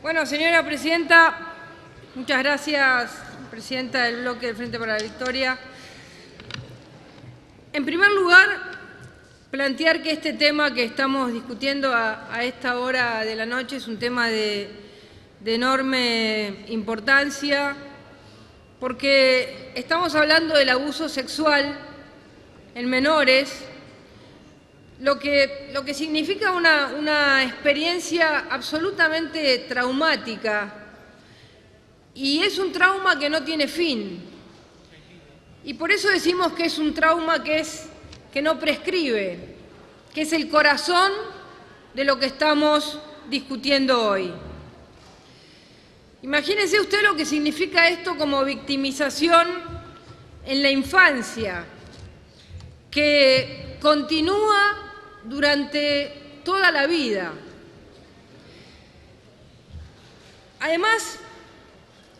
Bueno, señora presidenta, muchas gracias, presidenta del bloque del Frente para la Victoria. En primer lugar, plantear que este tema que estamos discutiendo a esta hora de la noche es un tema de enorme importancia, porque estamos hablando del abuso sexual en menores, lo que significa una experiencia absolutamente traumática, y es un trauma que no tiene fin. Y por eso decimos que es un trauma que no prescribe, que es el corazón de lo que estamos discutiendo hoy. Imagínense usted lo que significa esto como victimización en la infancia, que continúa durante toda la vida. Además,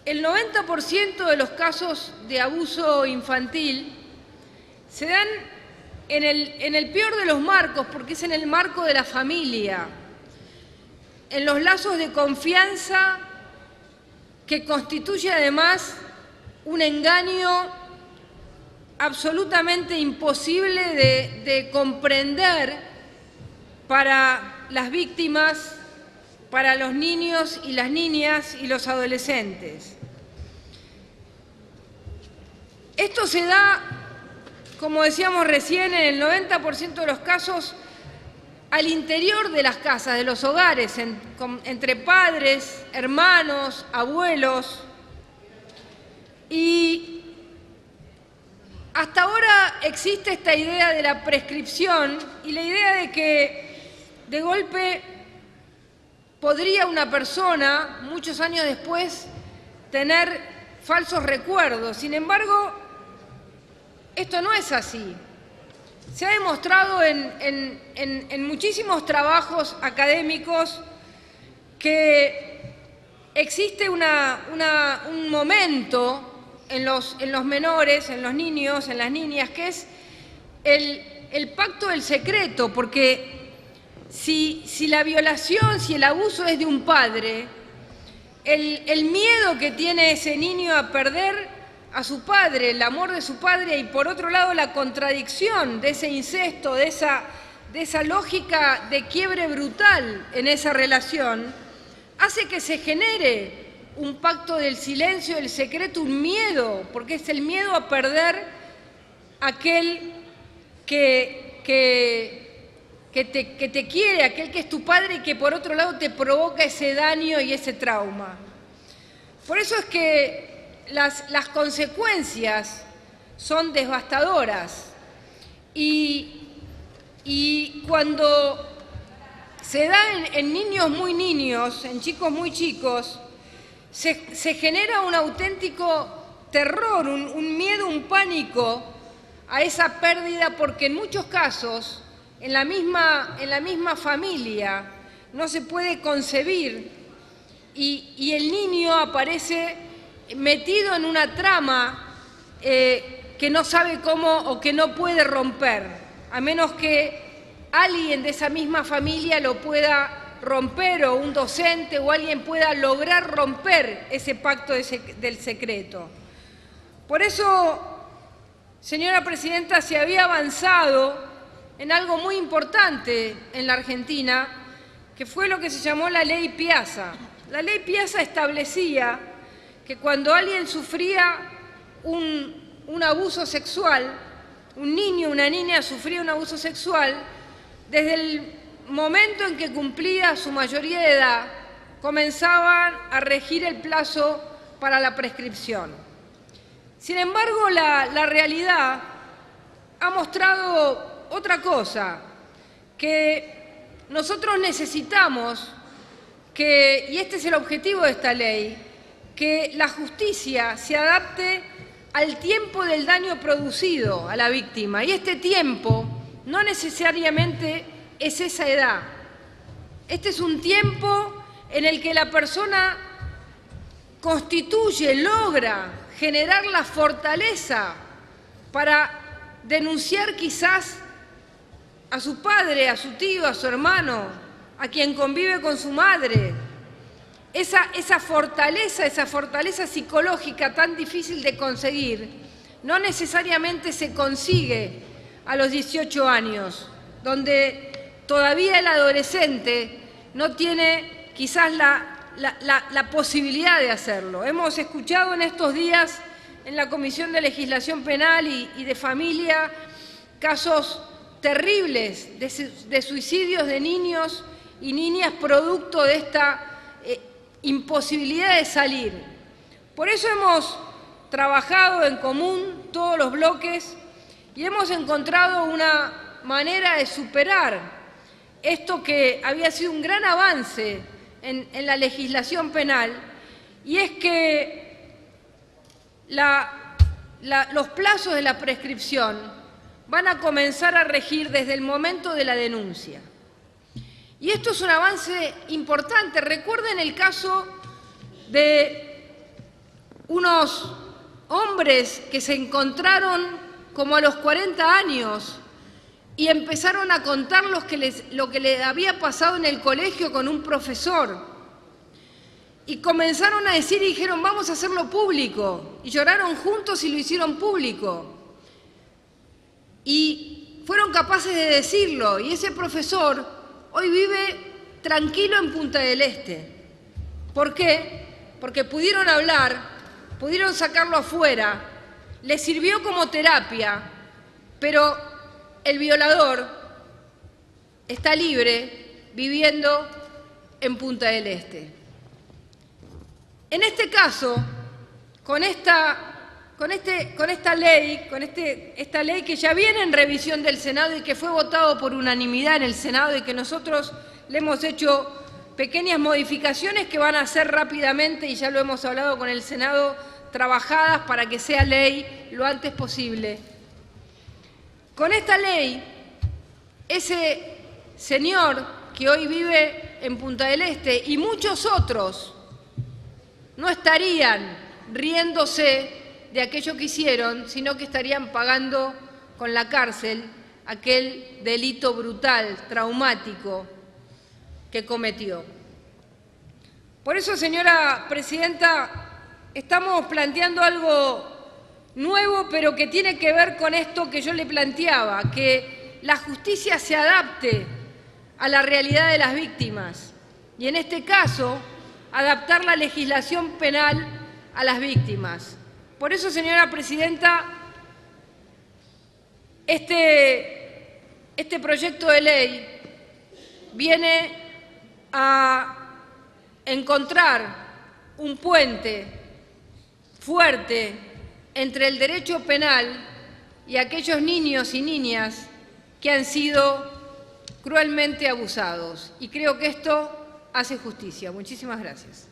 el 90% de los casos de abuso infantil se dan en el peor de los marcos, porque es en el marco de la familia, en los lazos de confianza que constituye además un engaño absolutamente imposible de comprender para las víctimas, para los niños y las niñas y los adolescentes. Esto se da, como decíamos recién, en el 90% de los casos al interior de las casas, de los hogares, entre padres, hermanos, abuelos. Y hasta ahora existe esta idea de la prescripción y la idea de que de golpe podría una persona, muchos años después, tener falsos recuerdos. Sin embargo, esto no es así. Se ha demostrado en muchísimos trabajos académicos que existe un momento en los menores, en los niños, en las niñas, que es el pacto del secreto, porque si la violación, si el abuso es de un padre, el miedo que tiene ese niño a perder a su padre, el amor de su padre, y por otro lado la contradicción de ese incesto, de esa lógica de quiebre brutal en esa relación, hace que se genere un pacto del silencio, del secreto, un miedo, porque es el miedo a perder aquel que te quiere, aquel que es tu padre y que por otro lado te provoca ese daño y ese trauma. Por eso es que las consecuencias son devastadoras y cuando se da en niños muy niños, en chicos muy chicos, se genera un auténtico terror, un miedo, un pánico a esa pérdida, porque en muchos casos en la misma familia no se puede concebir y el niño aparece metido en una trama que no sabe cómo o que no puede romper, a menos que alguien de esa misma familia lo pueda romper, o un docente o alguien pueda lograr romper ese pacto del secreto. Por eso, señora presidenta, se había avanzado en algo muy importante en la Argentina, que fue lo que se llamó la Ley Piazza. La Ley Piazza establecía que cuando alguien sufría un abuso sexual, un niño o una niña sufría un abuso sexual, desde el momento en que cumplía su mayoría de edad, comenzaban a regir el plazo para la prescripción. Sin embargo, la realidad ha mostrado otra cosa, que nosotros necesitamos y este es el objetivo de esta ley, que la justicia se adapte al tiempo del daño producido a la víctima. Y este tiempo no necesariamente es esa edad. Este es un tiempo en el que la persona logra generar la fortaleza para denunciar quizás a su padre, a su tío, a su hermano, a quien convive con su madre. esa fortaleza psicológica tan difícil de conseguir, no necesariamente se consigue a los 18 años, donde todavía el adolescente no tiene quizás la posibilidad de hacerlo. Hemos escuchado en estos días en la Comisión de Legislación Penal y de Familia casos terribles de suicidios de niños y niñas producto de esta imposibilidad de salir. Por eso hemos trabajado en común todos los bloques y hemos encontrado una manera de superar esto que había sido un gran avance en la legislación penal, y es que los plazos de la prescripción van a comenzar a regir desde el momento de la denuncia. Y esto es un avance importante. Recuerden el caso de unos hombres que se encontraron como a los 40 años y empezaron a contar lo que les había pasado en el colegio con un profesor. Y comenzaron a decir y dijeron, vamos a hacerlo público. Y lloraron juntos y lo hicieron público. Y fueron capaces de decirlo. Y ese profesor hoy vive tranquilo en Punta del Este. ¿Por qué? Porque pudieron hablar, pudieron sacarlo afuera, le sirvió como terapia, pero el violador está libre viviendo en Punta del Este. En este caso, con esta ley que ya viene en revisión del Senado y que fue votado por unanimidad en el Senado y que nosotros le hemos hecho pequeñas modificaciones que van a hacer rápidamente, y ya lo hemos hablado con el Senado, trabajadas para que sea ley lo antes posible. Con esta ley, ese señor que hoy vive en Punta del Este y muchos otros no estarían riéndose de aquello que hicieron, sino que estarían pagando con la cárcel aquel delito brutal, traumático que cometió. Por eso, señora presidenta, estamos planteando algo nuevo, pero que tiene que ver con esto que yo le planteaba, que la justicia se adapte a la realidad de las víctimas y, en este caso, adaptar la legislación penal a las víctimas. Por eso, señora presidenta, este proyecto de ley viene a encontrar un puente fuerte entre el derecho penal y aquellos niños y niñas que han sido cruelmente abusados. Y creo que esto hace justicia. Muchísimas gracias.